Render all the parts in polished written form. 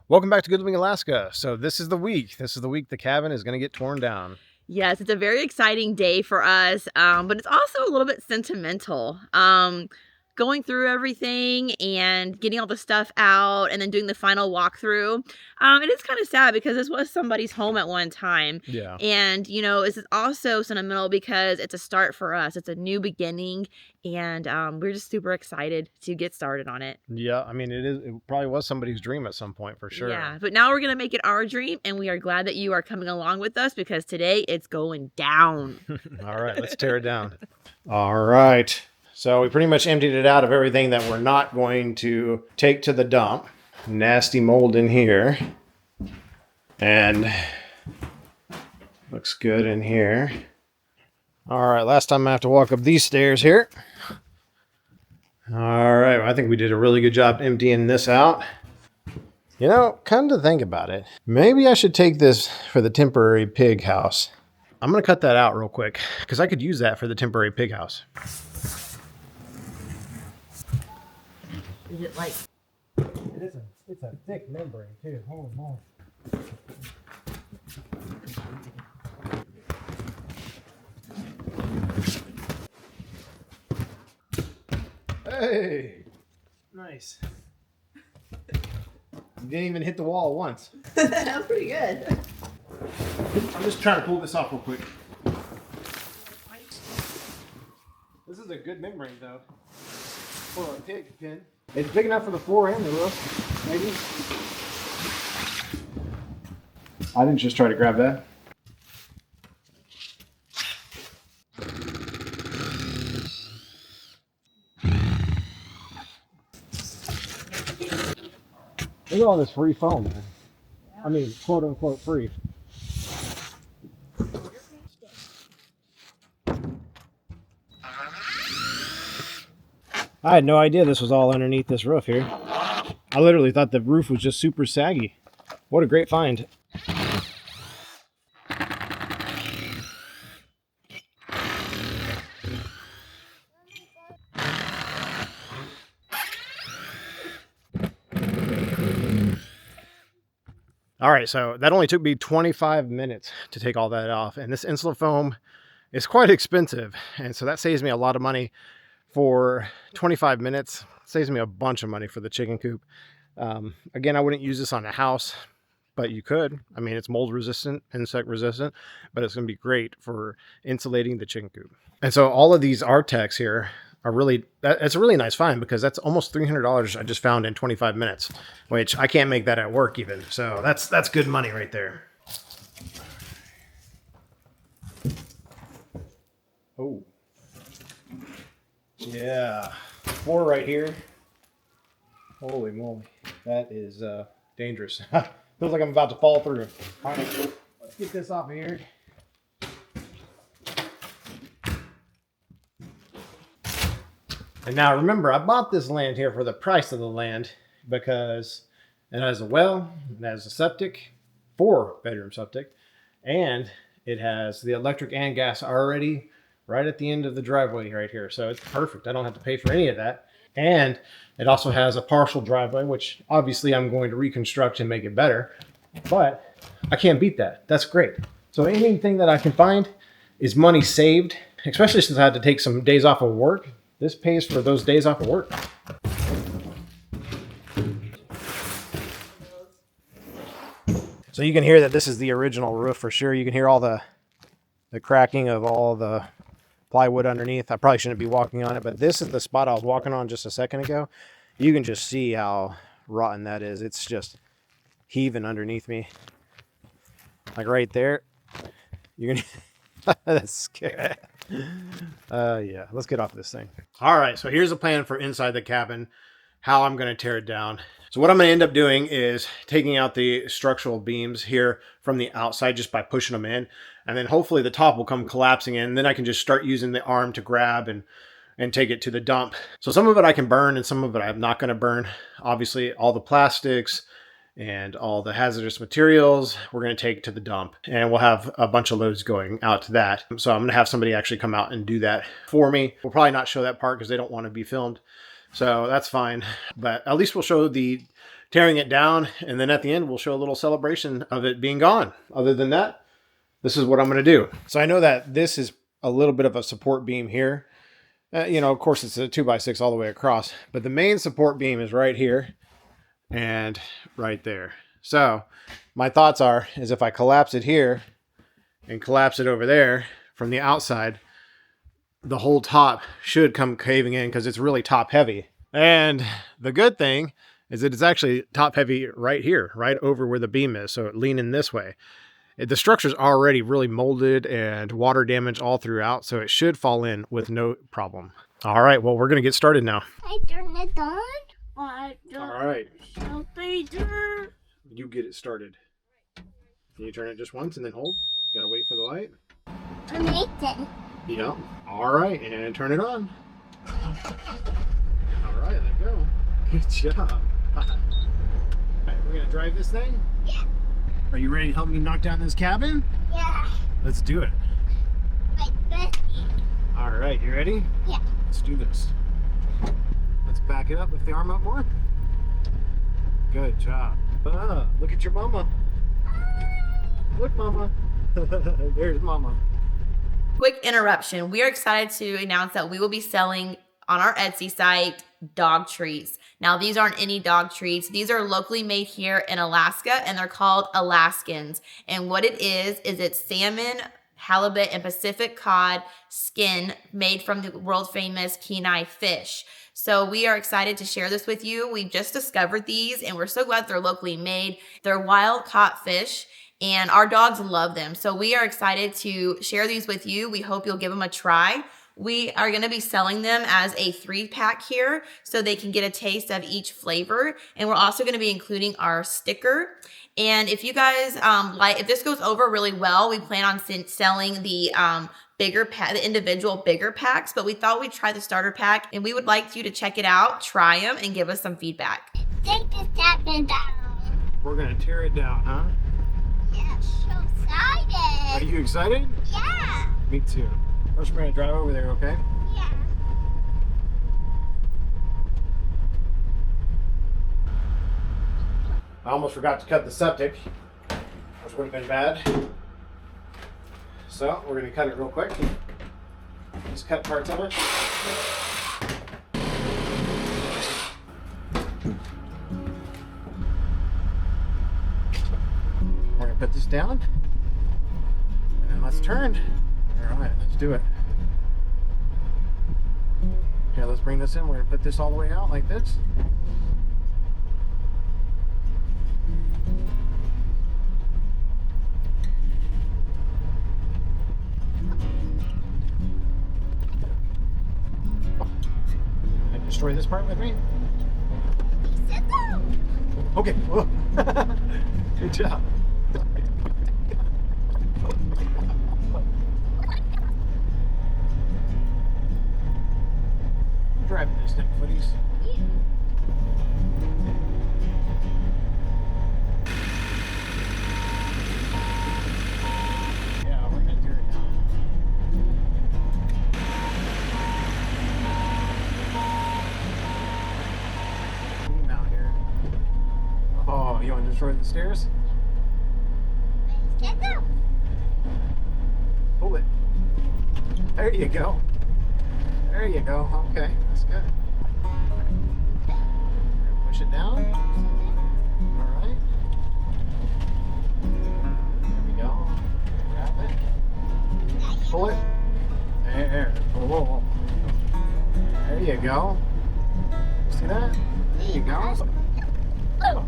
Welcome back to Good Living Alaska. So this is the week. This is the week the cabin is going to get torn down. Yes, it's a very exciting day for us, but it's also a little bit sentimental. Going through everything and getting all the stuff out and then doing the final walkthrough. It is kind of sad because this was somebody's home at one time. Yeah. And, this is also sentimental because it's a start for us. It's a new beginning. And we're just super excited to get started on it. Yeah, I mean, it probably was somebody's dream at some point for sure. Yeah, but now we're going to make it our dream. And we are glad that you are coming along with us because today it's going down. All right, let's tear it down. All right. So we pretty much emptied it out of everything that we're not going to take to the dump. Nasty mold in here. And looks good in here. All right, last time I have to walk up these stairs here. All right, I think we did a really good job emptying this out. You know, come to think about it, maybe I should take this for the temporary pig house. I'm going to cut that out real quick because I could use that for the temporary pig house. Is it like... It's a thick membrane too. Holy moly. Hey, nice. You didn't even hit the wall once. That was pretty good. I'm just trying to pull this off real quick. This is a good membrane though. For a pig pen. It's big enough for the floor and the roof, maybe. I didn't just try to grab that. Look at all this free foam, man. I mean, quote unquote free. I had no idea this was all underneath this roof here. I literally thought the roof was just super saggy. What a great find. All right, so that only took me 25 minutes to take all that off. And this Insula foam is quite expensive. And so that saves me a lot of money for 25 minutes. Saves me a bunch of money for the chicken coop. Again, I wouldn't use this on a house, but you could. I mean, it's mold resistant, insect resistant, but it's going to be great for insulating the chicken coop. And so all of these Artex here are really, it's a really nice find because that's almost $300 I just found in 25 minutes, which I can't make that at work even. So that's good money right there. Oh, yeah, 4 right here. Holy moly, that is dangerous. Feels like I'm about to fall through. All right, let's get this off of here. And now remember, I bought this land here for the price of the land because it has a well, it has a septic, 4-bedroom septic, and it has the electric and gas already right at the end of the driveway right here. So it's perfect. I don't have to pay for any of that. And it also has a partial driveway, which obviously I'm going to reconstruct and make it better, but I can't beat that. That's great. So anything that I can find is money saved, especially since I had to take some days off of work. This pays for those days off of work. So you can hear that this is the original roof for sure. You can hear all the cracking of all the plywood underneath. I probably shouldn't be walking on it, but this is the spot I was walking on just a second ago. You can just see how rotten that is. It's just heaving underneath me. Like right there. You can that's scary. Yeah, let's get off this thing. All right, so here's a plan for inside the cabin, how I'm going to tear it down. So what I'm going to end up doing is taking out the structural beams here from the outside just by pushing them in, and then hopefully the top will come collapsing in, and then I can just start using the arm to grab and take it to the dump. So some of it I can burn and some of it I'm not going to burn. Obviously all the plastics and all the hazardous materials we're going to take to the dump, and we'll have a bunch of loads going out to that. So I'm going to have somebody actually come out and do that for me. We'll probably not show that part because they don't want to be filmed, so that's fine, but at least we'll show the tearing it down, and then at the end we'll show a little celebration of it being gone. Other than that, this is what I'm going to do. So I know that this is a little bit of a support beam here. You know, of course it's a 2x6 all the way across, but the main support beam is right here and right there. So my thoughts is if I collapse it here and collapse it over there from the outside, the whole top should come caving in because it's really top heavy. And the good thing is that it's actually top heavy right here, right over where the beam is. So leaning this way. The structure's already really molded and water damage all throughout, so it should fall in with no problem. All right, well, we're going to get started now. I turn it on. All right. Later. You get it started. Can you turn it just once and then hold? You got to wait for the light. Amazing. Yeah. All right, and turn it on. All right, let go. Good job. All right, we're going to drive this thing? Yeah. Are you ready to help me knock down this cabin? Yeah. Let's do it. Like this. All right, you ready? Yeah. Let's do this. Let's back it up. Lift the arm up more. Good job. Look at your mama. Look, mama. There's mama. Quick interruption. We are excited to announce that we will be selling on our Etsy site dog treats. Now, these aren't any dog treats. These are locally made here in Alaska, and they're called Alaskans. And what it is it's salmon, halibut, and Pacific cod skin made from the world famous Kenai fish. So we are excited to share this with you. We just discovered these, and we're so glad they're locally made. They're wild caught fish, and our dogs love them. So we are excited to share these with you. We hope you'll give them a try. We are going to be selling them as a 3-pack here so they can get a taste of each flavor. And we're also going to be including our sticker. And if you guys if this goes over really well, we plan on selling the the individual bigger packs, but we thought we'd try the starter pack, and we would like you to check it out, try them, and give us some feedback. Take this cabin down. We're going to tear it down, huh? Yeah, so excited. Are you excited? Yeah. Me too. First, we're going to drive over there, okay? Yeah. I almost forgot to cut the septic, which would have been bad. So, we're going to cut it real quick. Just cut parts of it. We're going to put this down. And then let's turn. All right, let's do it. Okay, let's bring this in. We're going to put this all the way out like this. Destroy this part with me? Sit down. Okay. Good job. Driving this thing, footies. Yeah, we're gonna tear it down. Out here. Oh, you want to destroy the stairs? Sit down. Pull it. There you go. There you go. Okay, that's good. Push it down. All right. There we go. Grab it. Pull it. There. Whoa, whoa, whoa. There you go. See that? There you go. Oh.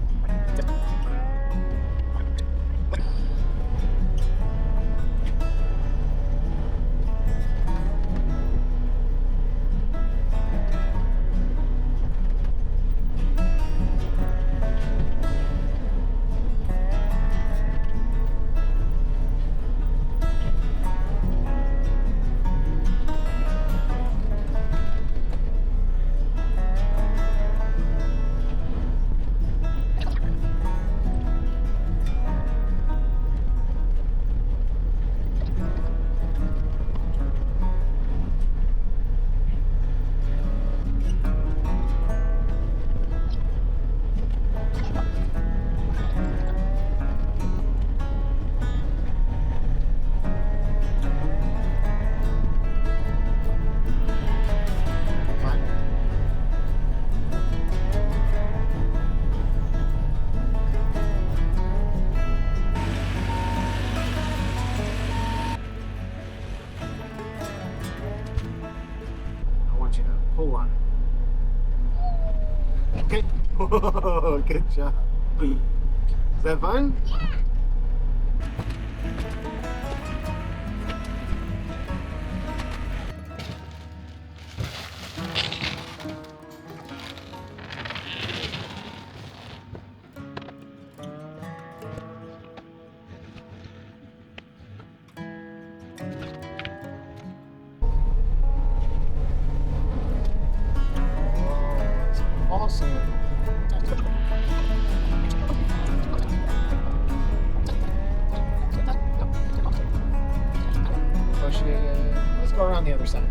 Oh, good job. Is that fun? Yeah. Awesome. Push it. Let's go around the other side.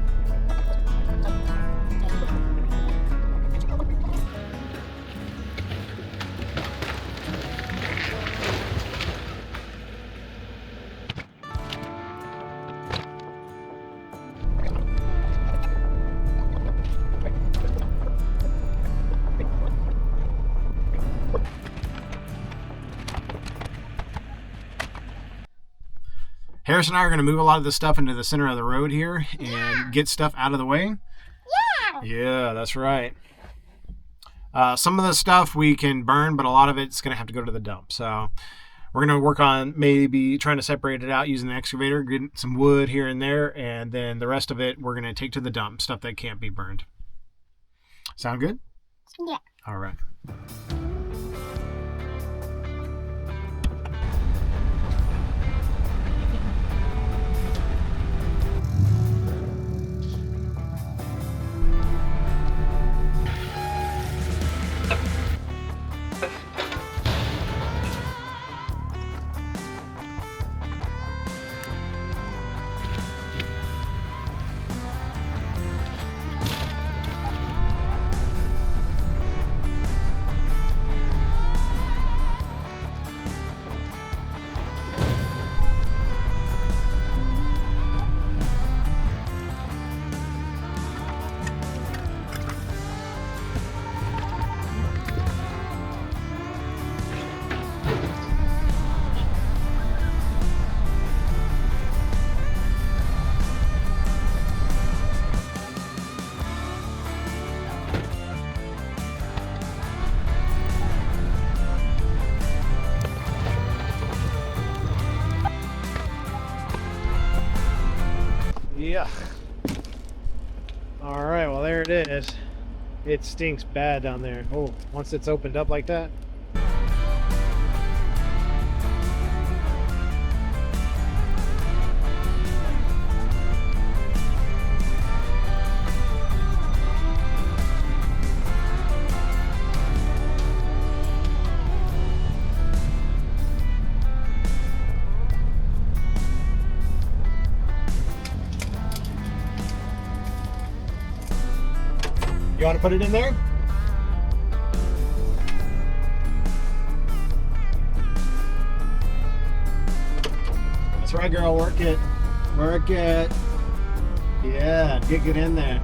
Harris and I are going to move a lot of this stuff into the center of the road here and get stuff out of the way. Yeah. Yeah, that's right. Some of the stuff we can burn, but a lot of it's going to have to go to the dump. So we're going to work on maybe trying to separate it out using the excavator, getting some wood here and there, and then the rest of it we're going to take to the dump, stuff that can't be burned. Sound good? Yeah. All right. Yeah. All right, well, there it is. It stinks bad down there. Oh, once it's opened up like that. You want to put it in there? That's right, girl. Work it. Work it. Yeah, get in there.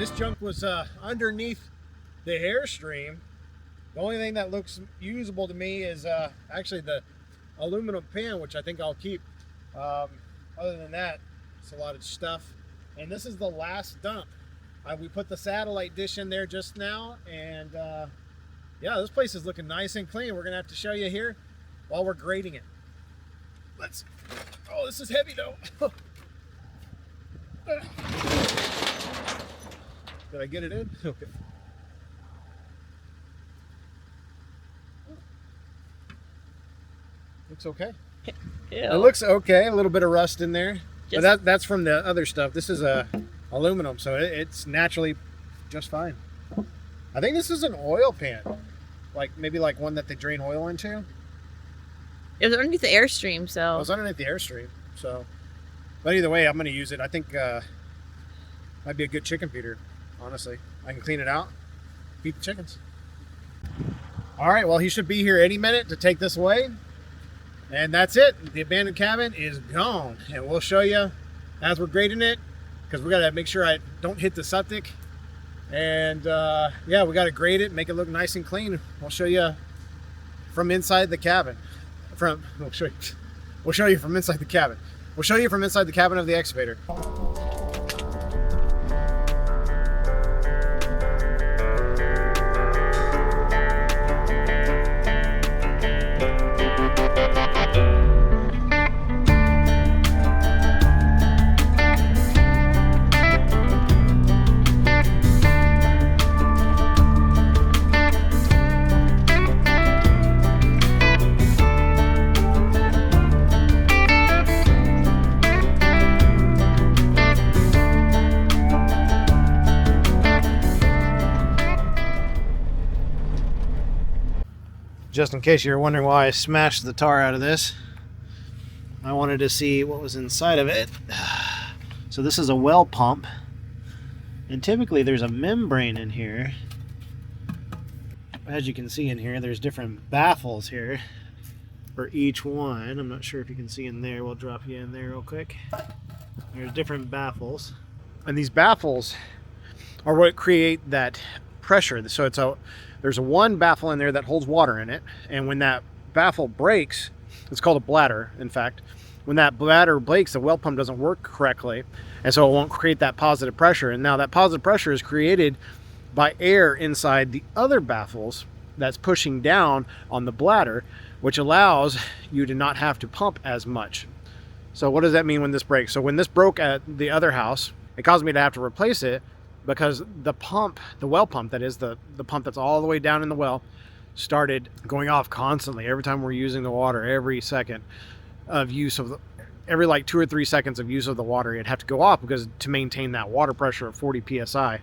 This junk was underneath the Airstream. The only thing that looks usable to me is actually the aluminum pan, which I think I'll keep. Other than that, it's a lot of stuff. And this is the last dump. We put the satellite dish in there just now, and yeah, this place is looking nice and clean. We're gonna have to show you here while we're grading it. Let's. Oh, this is heavy though. Did I get it in? Okay. Looks okay. Ew. It looks okay. A little bit of rust in there, Just- but that's from the other stuff. This is aluminum, so it's naturally just fine. I think this is an oil pan, like maybe like one that they drain oil into. It was underneath the Airstream, I so was underneath the Airstream, so. But either way, I'm going to use it. I think might be a good chicken feeder. Honestly, I can clean it out, feed the chickens. All right, well, he should be here any minute to take this away. And that's it. The abandoned cabin is gone. And we'll show you as we're grading it, because we got to make sure I don't hit the septic. And yeah, we got to grade it, make it look nice and clean. We'll show you from inside the cabin. We'll show you from inside the cabin. We'll show you from inside the cabin of the excavator. Just in case you're wondering why I smashed the tar out of this, I wanted to see what was inside of it. So this is a well pump, and typically there's a membrane in here. As you can see in here, there's different baffles here for each one. I'm not sure if you can see in there. We'll drop you in there real quick. There's different baffles, and these baffles are what create that pressure. So there's one baffle in there that holds water in it, and when that baffle breaks, it's called a bladder, in fact. When that bladder breaks, the well pump doesn't work correctly, and so it won't create that positive pressure. And now that positive pressure is created by air inside the other baffles that's pushing down on the bladder, which allows you to not have to pump as much. So what does that mean when this breaks? So when this broke at the other house, it caused me to have to replace it, because the pump, the well pump, that is the pump that's all the way down in the well, started going off constantly every time we're using the water. Every second of use of every like 2 or 3 seconds of use of the water, it'd have to go off, because to maintain that water pressure of 40 psi.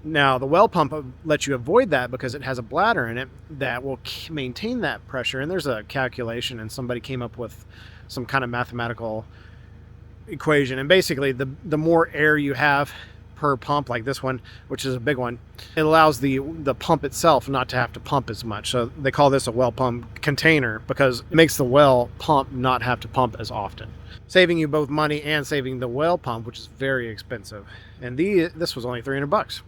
Now the well pump lets you avoid that because it has a bladder in it that will maintain that pressure. And there's a calculation, and somebody came up with some kind of mathematical equation, and basically the more air you have per pump, like this one, which is a big one, it allows the pump itself not to have to pump as much. So they call this a well pump container, because it makes the well pump not have to pump as often, saving you both money and saving the well pump, which is very expensive. And this was only $300,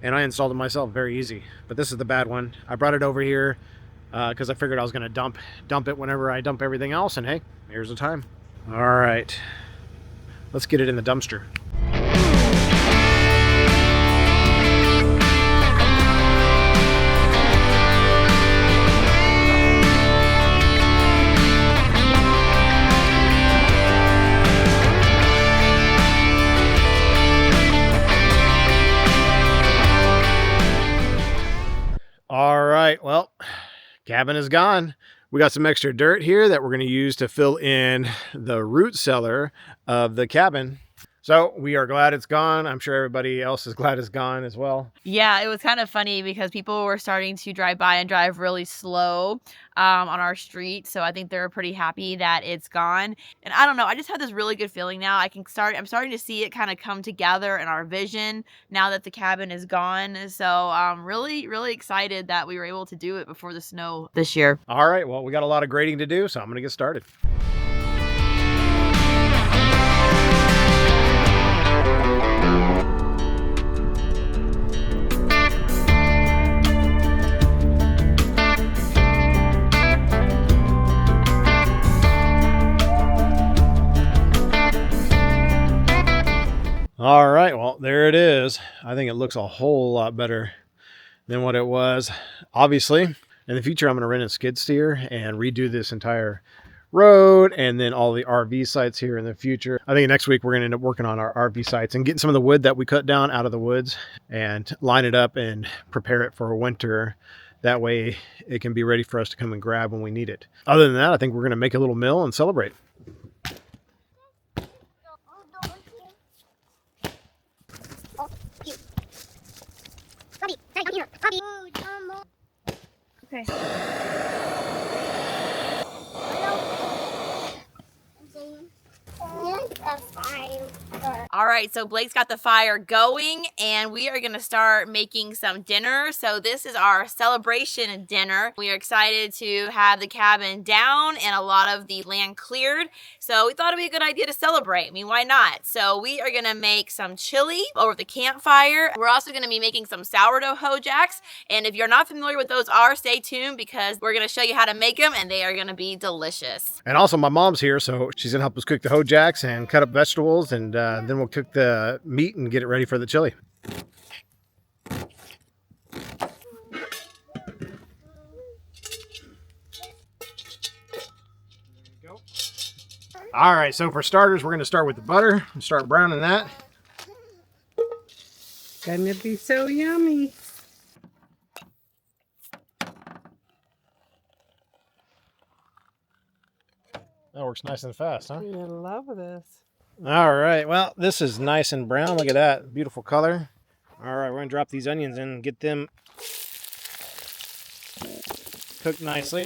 and I installed it myself, very easy. But this is the bad one. I brought it over here because I figured I was going to dump it whenever I dump everything else, and hey, here's the time. All right, let's get it in the dumpster. All right, well, cabin is gone. We got some extra dirt here that we're going to use to fill in the root cellar of the cabin. So we are glad it's gone. I'm sure everybody else is glad it's gone as well. yeah, it was kind of funny because people were starting to drive by and drive really slow on our street. So I think they're pretty happy that it's gone. And I don't know, I just have this really good feeling now. I'm starting to see it kind of come together in our vision now that the cabin is gone. So I'm really, really excited that we were able to do it before the snow this year. All right, well, we got a lot of grading to do, so I'm going to get started. I think it looks a whole lot better than what it was. Obviously, in the future, I'm going to rent a skid steer and redo this entire road and then all the RV sites here in the future. I think next week we're going to end up working on our RV sites and getting some of the wood that we cut down out of the woods and line it up and prepare it for winter. That way it can be ready for us to come and grab when we need it. Other than that, I think we're going to make a little meal and celebrate. Okay. All right, so Blake's got the fire going and we are gonna start making some dinner. So this is our celebration dinner. We are excited to have the cabin down and a lot of the land cleared. So we thought it'd be a good idea to celebrate. I mean, why not? So we are gonna make some chili over the campfire. We're also gonna be making some sourdough hoe jacks. And if you're not familiar with those are, stay tuned because we're gonna show you how to make them and they are gonna be delicious. And also my mom's here, so she's gonna help us cook the hoe jacks and cut up vegetables, and then we'll cook the meat and get it ready for the chili. All right, so for starters, we're gonna start with the butter and start browning that. Gonna be so yummy. That works nice and fast, huh? I love this. All right, well, this is nice and brown. Look at that, beautiful color. All right, we're gonna drop these onions in and get them cooked nicely.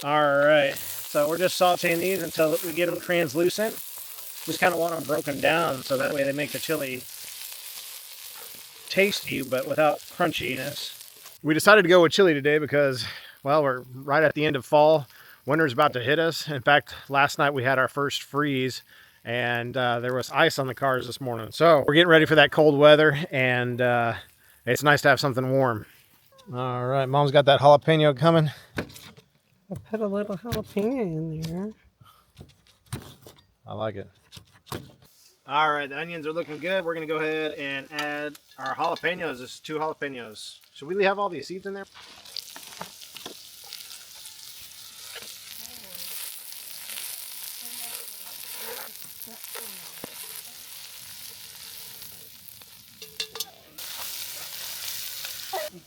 All right, so we're just sauteing these until we get them translucent. Just kind of want them broken down so that way they make the chili tasty but without crunchiness. We decided to go with chili today because, well, we're right at the end of fall. Winter's about to hit us. In fact, last night we had our first freeze and there was ice on the cars this morning. So we're getting ready for that cold weather, and it's nice to have something warm. All right, Mom's got that jalapeno coming. I put a little jalapeno in there. I like it. All right, the onions are looking good. We're gonna go ahead and add our jalapenos. This is 2 jalapenos. Should we have all these seeds in there?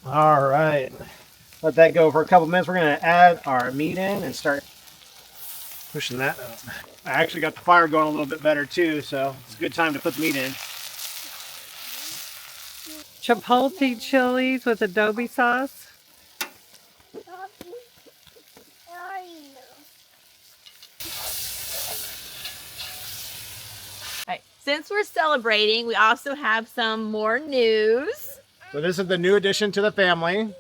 All right, let that go for a couple minutes. We're gonna add our meat in and start pushing that up. I actually got the fire going a little bit better too, so it's a good time to put the meat in. Chipotle chilies with adobe sauce. All right, since we're celebrating, we also have some more news. So this is the new addition to the family.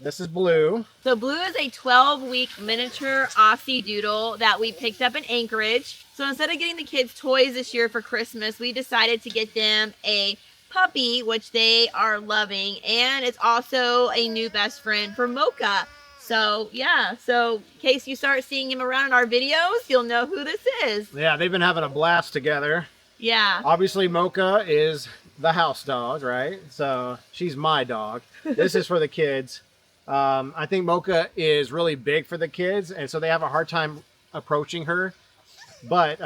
This is Blue. So Blue is a 12-week miniature Aussie Doodle that we picked up in Anchorage. So instead of getting the kids toys this year for Christmas, we decided to get them a puppy, which they are loving. And it's also a new best friend for Mocha. So yeah, so in case you start seeing him around in our videos, you'll know who this is. Yeah, they've been having a blast together. Yeah. Obviously, Mocha is the house dog, right? So she's my dog. This is for the kids. I think Mocha is really big for the kids, and so they have a hard time approaching her. But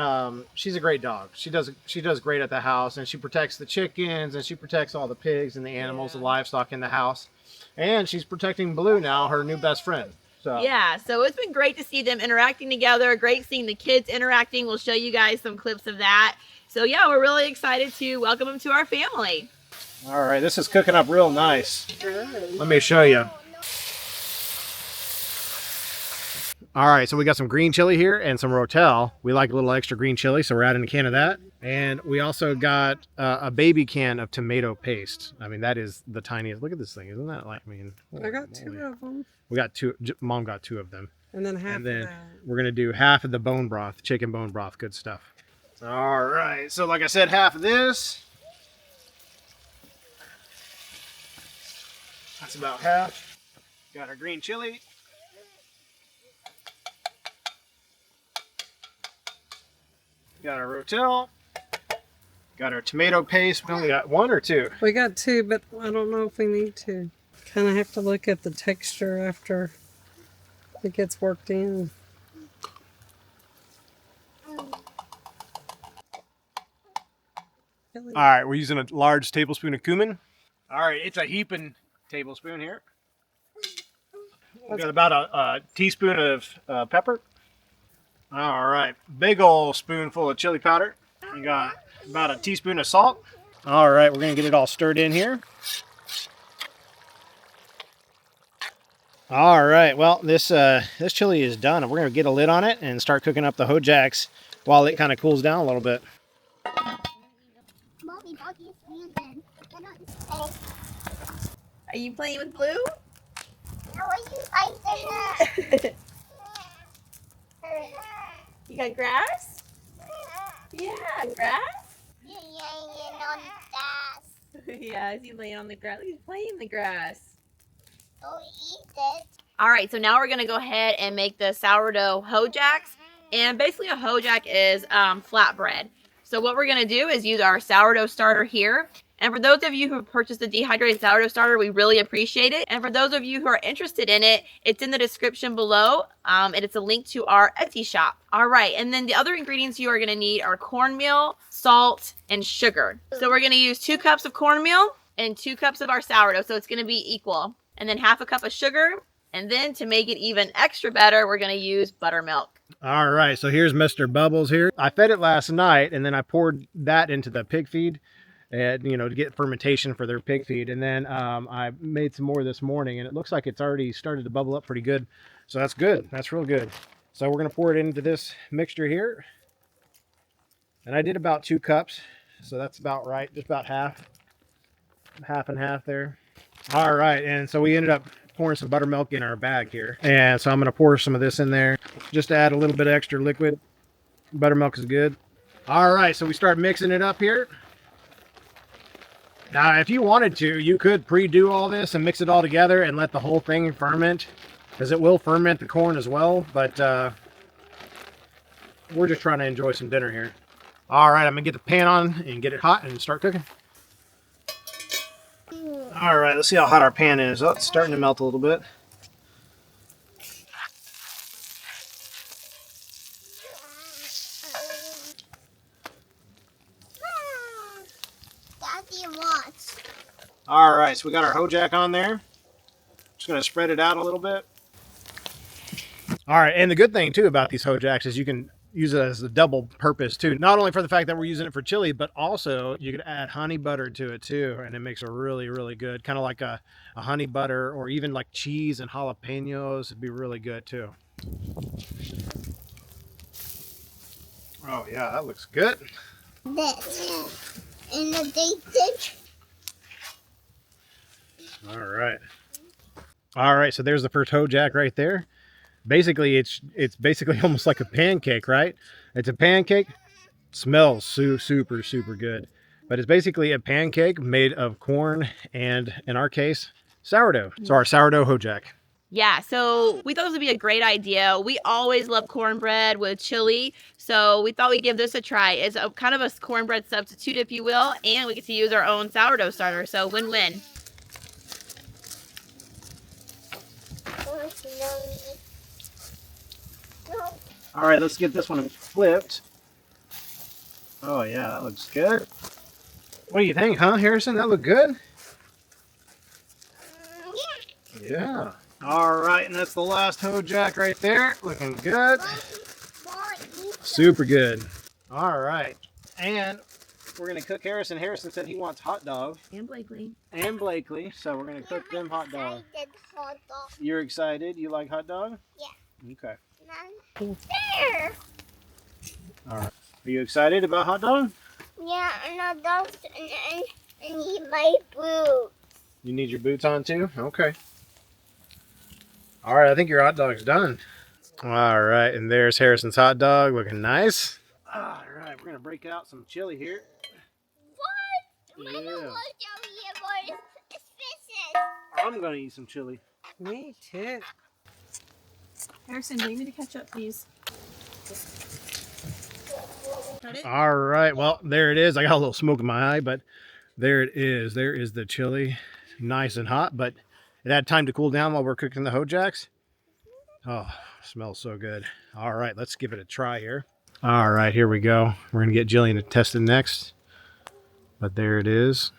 she's a great dog. She does great at the house, and she protects the chickens, and she protects all the pigs and the animals, the livestock in the house. And she's protecting Blue now, her new best friend. So Yeah, so it's been great to see them interacting together. Great seeing the kids interacting. We'll show you guys some clips of that. So yeah, we're really excited to welcome them to our family. All right, this is cooking up real nice. Let me show you. All right, so we got some green chili here and some Rotel. We like a little extra green chili, so we're adding a can of that. And we also got a baby can of tomato paste. I mean, that is the tiniest. Look at this thing. Isn't that like, I mean. I got 2 of them. We got 2. Mom got 2 of them. And then half And then of that. we're going to do half of the bone broth, chicken bone broth. Good stuff. All right, so like I said, half of this. That's about half. Got our green chili. Got our Rotel. Got our tomato paste. We only got one or two. We got two, but I don't know if we need to. Kind of have to look at the texture after it gets worked in. All right, we're using a large tablespoon of cumin. All right, it's a heaping tablespoon here. We got about a teaspoon of pepper. All right, big old spoonful of chili powder. We got about a teaspoon of salt. All right, we're gonna get it all stirred in here. All right, well, this chili is done. We're gonna get a lid on it and start cooking up the hojaks while it kind of cools down a little bit. Mommy, Bobby is leaving. Oh, Are you playing with Blue? how are you fighting You got grass? Yeah, grass? You're laying on the grass. Yeah, is he laying on the grass? He's playing in the grass. Don't eat it. All right, so now we're gonna go ahead and make the sourdough hojaks. And basically a hojak is flatbread. So what we're gonna do is use our sourdough starter here. And for those of you who have purchased the dehydrated sourdough starter, we really appreciate it. And for those of you who are interested in it, it's in the description below. And it's a link to our Etsy shop. All right, and then the other ingredients you are gonna need are cornmeal, salt, and sugar. So we're gonna use 2 cups of cornmeal and 2 cups of our sourdough, so it's gonna be equal. And then half a cup of sugar. And then to make it even extra better, we're gonna use buttermilk. All right, so here's Mr. Bubbles here. I fed it last night, and then I poured that into the pig feed, and to get fermentation for their pig feed. And then I made some more this morning, and it looks like it's already started to bubble up pretty good. So that's good. That's real good. So we're gonna pour it into this mixture here, and I did about 2 cups, so that's about right, just about half and half there. All right, and so we ended up pouring some buttermilk in our bag here. And so I'm going to pour some of this in there just to add a little bit of extra liquid. Buttermilk is good. All right, so we start mixing it up here. Now, if you wanted to, you could pre-do all this and mix it all together and let the whole thing ferment, because it will ferment the corn as well. But we're just trying to enjoy some dinner here. All right, I'm going to get the pan on and get it hot and start cooking. All right, let's see how hot our pan is. Oh, it's starting to melt a little bit. Daddy wants. All right, so we got our hojak on there. Just going to spread it out a little bit. All right, and the good thing too about these hojaks is you can use it as a double purpose too. Not only for the fact that we're using it for chili, but also you could add honey butter to it too, and it makes it really, really good. Kind of like a honey butter, or even like cheese and jalapenos. It'd be really good too. Oh yeah, that looks good. This. And the basic. All right. All right, so there's the first hojak right there. Basically, it's basically almost like a pancake, right? It's a pancake. Smells super, super good. But it's basically a pancake made of corn and, in our case, sourdough. So our sourdough hojak. Yeah, so we thought this would be a great idea. We always love cornbread with chili, so we thought we'd give this a try. It's a kind of a cornbread substitute, if you will, and we get to use our own sourdough starter, so win-win. All right, let's get this one flipped. Oh yeah, that looks good. What do you think, huh, Harrison? That look good? Yeah. All right, and that's the last hojak right there. Looking good. Super good. All right, and we're gonna cook Harrison. Harrison said he wants hot dog. And Blakely. And Blakely, so we're gonna cook them hot dog. Hot dog. You're excited? You like hot dog? Yeah. Okay. There. All right. Are you excited about hot dog? Yeah, and I don't and eat my boots. You need your boots on too? Okay. All right, I think your hot dog's done. All right, and there's Harrison's hot dog, looking nice. All right, we're gonna break out some chili here. What? Yeah. I don't want to eat more. It's fishes. I'm gonna eat some chili. Me too. Harrison, do you need to catch up, please? Cut it. All right, well, there it is. I got a little smoke in my eye, but there it is. There is the chili, nice and hot, but it had time to cool down while we're cooking the hojacks. Oh, smells so good. All right, let's give it a try here. All right, here we go. We're gonna get Jillian to test it next, but there it is.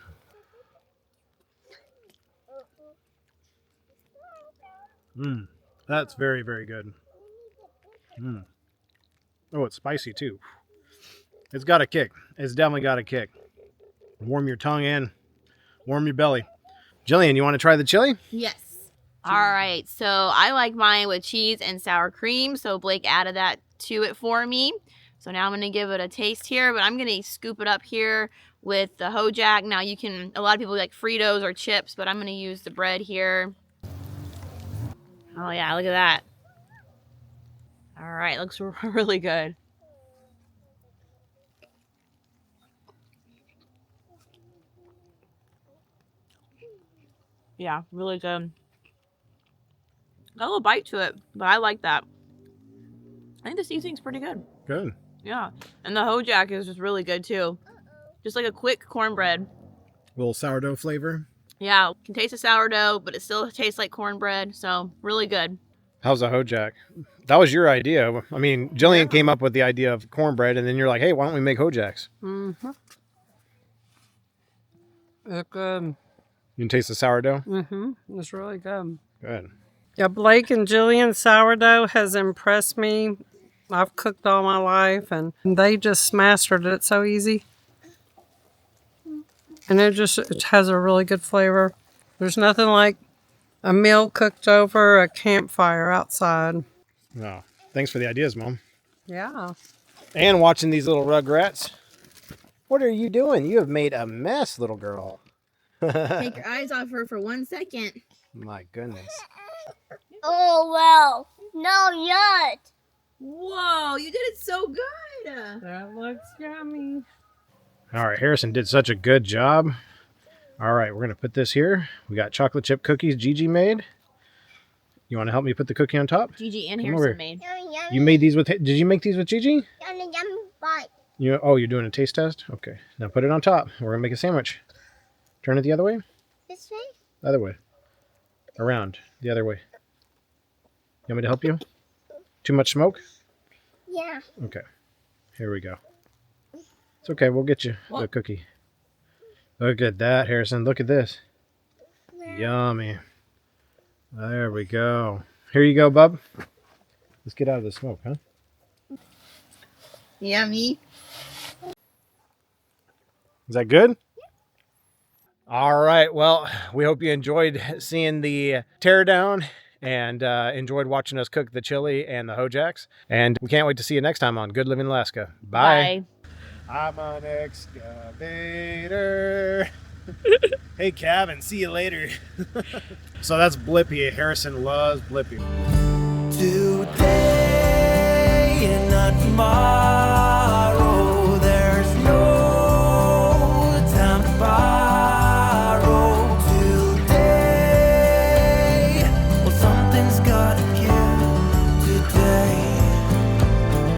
That's very, very good. Oh, it's spicy too. It's got a kick. It's definitely got a kick. Warm your tongue and warm your belly. Jillian, you want to try the chili? Yes. All right. So I like mine with cheese and sour cream. So Blake added that to it for me. So now I'm going to give it a taste here, but I'm going to scoop it up here with the Hojack. Now you can, a lot of people like Fritos or chips, but I'm going to use the bread here. Oh yeah, look at that. All right, looks really good. Yeah, really good. Got a little bite to it, but I like that. I think the seasoning's pretty good. Good. Yeah, and the Hojack is just really good too. Just like a quick cornbread. Little sourdough flavor. Yeah, you can taste the sourdough, but it still tastes like cornbread, so really good. How's the Hojack? That was your idea. I mean, Jillian came up with the idea of cornbread, and then you're like, hey, why don't we make Hojacks? Mm-hmm. It's good. You can taste the sourdough? Mm-hmm. It's really good. Good. Yeah, Blake and Jillian sourdough has impressed me. I've cooked all my life, and they just mastered it so easy. And it has a really good flavor. There's nothing like a meal cooked over a campfire outside. Oh, thanks for the ideas, Mom. Yeah. And watching these little rugrats. What are you doing? You have made a mess, little girl. Take your eyes off her for 1 second. My goodness. Oh, well. No, yet. Whoa, you did it so good. That looks yummy. All right, Harrison did such a good job. All right, we're going to put this here. We got chocolate chip cookies Gigi made. You want to help me put the cookie on top? Gigi and Come over Harrison here. made. Yummy, yummy. You made these with, did you make these with Gigi? Yummy, yummy bite. Oh, you're doing a taste test? Okay. Now put it on top. We're going to make a sandwich. Turn it the other way. This way? The other way. Around. The other way. You want me to help you? Too much smoke? Yeah. Okay. Here we go. It's okay. We'll get you a cookie. Look at that, Harrison. Look at this. Yummy. There we go. Here you go, bub. Let's get out of the smoke, huh? Yummy. Is that good? All right. Well, we hope you enjoyed seeing the teardown and enjoyed watching us cook the chili and the Hojacks. And we can't wait to see you next time on Good Living Alaska. Bye. I'm an excavator. Hey, Kevin, see you later. So that's Blippi. Harrison loves Blippi. Today and not tomorrow.